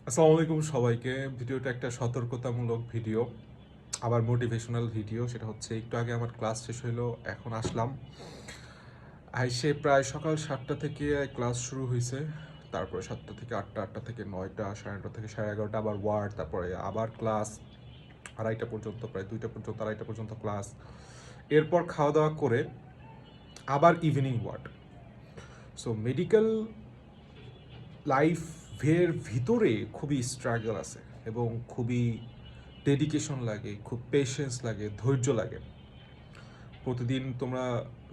আসসালামু আলাইকুম সবাইকে। ভিডিওটা একটা সতর্কতামূলক ভিডিও, আবার মোটিভেশনাল ভিডিও। সেটা হচ্ছে একটু আগে আমার ক্লাস শেষ হইলো, এখন আসলাম। আইসে প্রায় সকাল 7টা থেকে ক্লাস শুরু হয়েছে। তারপরে 7টা থেকে 8টা, 8টা থেকে 9টা, 9:30 থেকে 11:30 আবার ওয়ার্ড, তারপরে আবার ক্লাস 2:30 পর্যন্ত, প্রায় 2টা পর্যন্ত, 2:30 পর্যন্ত ক্লাস। এরপর খাওয়া দাওয়া করে আবার ইভিনিং ওয়ার্ড। সো মেডিকেল লাইফের ভিতরে খুবই স্ট্রাগল আছে এবং খুবই ডেডিকেশন লাগে, খুব পেশেন্স লাগে, ধৈর্য লাগে। প্রতিদিন তোমরা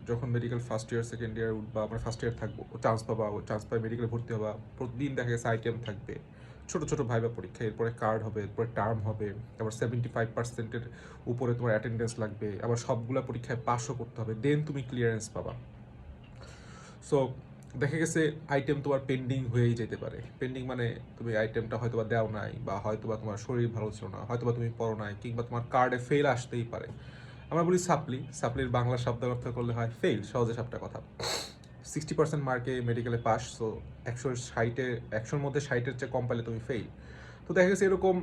যখন medical first year second year বা আমরা ফার্স্ট ইয়ার থাকবো, চান্স পাবা, চান্স পাই মেডিকেলে ভর্তি হবা, প্রতিদিন দেখা গেছে আইটেম থাকবে, ছোট ছোট ভাইবা পরীক্ষা, এরপরে কার্ড হবে, এরপরে টার্ম হবে, আবার 75%-এর উপরে তোমার অ্যাটেন্ডেন্স লাগবে, আবার সবগুলো পরীক্ষায় পাসও করতে হবে, দেন তুমি ক্লিয়ারেন্স পাবা। সো দেখা গেছে আইটেম তোমার পেন্ডিং হয়েই যেতে পারে। পেন্ডিং মানে তুমি আইটেমটা হয়তো বা দেও নাই, বা হয়তো বা তোমার শরীর ভালো ছিল না, হয়তো বা তুমি পড়ো নাই, কিংবা তোমার কার্ডে ফেল আসতেই পারে। আমরা বলি সাপ্লির বাংলা শব্দ অর্থ করলে হয় ফেল, সহজে সবটা কথা। 60% মার্কে মেডিকেলে পাস, সো 160-এ 100-র মধ্যে 60-এর চেয়ে কম পাইলে তুমি ফেল। তো দেখা গেছে এরকম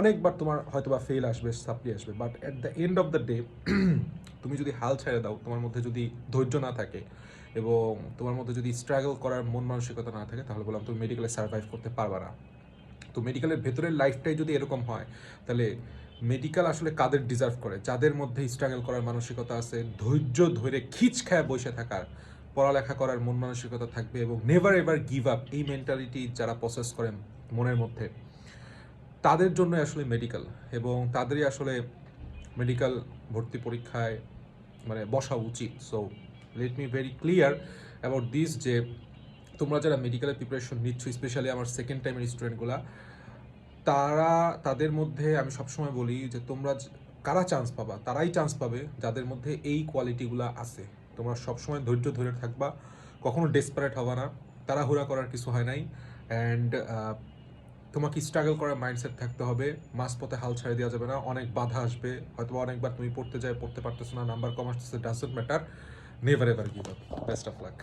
অনেকবার তোমার হয়তো বা ফেল আসবে, সাপ্লি আসবে, but at the end of the day তুমি যদি হাল ছেড়ে দাও, তোমার মধ্যে যদি ধৈর্য না থাকে এবং তোমার মধ্যে যদি স্ট্রাগল করার মন মানসিকতা না থাকে, তাহলে বললাম তুমি মেডিকেলে সার্ভাইভ করতে পারবে না। তো মেডিকেলের ভেতরের লাইফটাই যদি এরকম হয়, তাহলে মেডিকেল আসলে কাদের ডিজার্ভ করে? যাদের মধ্যে স্ট্রাগল করার মানসিকতা আছে, ধৈর্য ধরে খিচ খায় বসে থাকার, পড়ালেখা করার মন মানসিকতা থাকবে এবং নেভার এভার গিভ আপ, এই মেন্টালিটি যারা প্রসেস করেন মনের মধ্যে, তাদের জন্য আসলে মেডিকেল, এবং তাদেরই আসলে মেডিকেল ভর্তি পরীক্ষায় মানে বসা উচিত। So let me very clear about this, যে তোমরা যারা মেডিকেলের প্রিপারেশন নিচ্ছ, স্পেশালি আমার সেকেন্ড টাইমের স্টুডেন্টগুলা, তারা, তাদের মধ্যে আমি সবসময় বলি যে তোমরা কারা চান্স পাবা, তারাই চান্স পাবে যাদের মধ্যে এই কোয়ালিটিগুলো আছে। তোমরা সবসময় ধৈর্য ধরে থাকবা, কখনো ডেসপারেট হবা না, তাড়াহুড়া করার কিছু হয় নাই। অ্যান্ড তোমাকে স্ট্রাগল করার মাইন্ডসেট থাকতে হবে, মাঝপথে হাল ছেড়ে দেওয়া যাবে না। অনেক বাধা আসবে, হয়তো অনেকবার তুমি পড়তে পারতেছো না, নাম্বার কম আসতেছে, doesn't matter, never ever give up. Best of luck.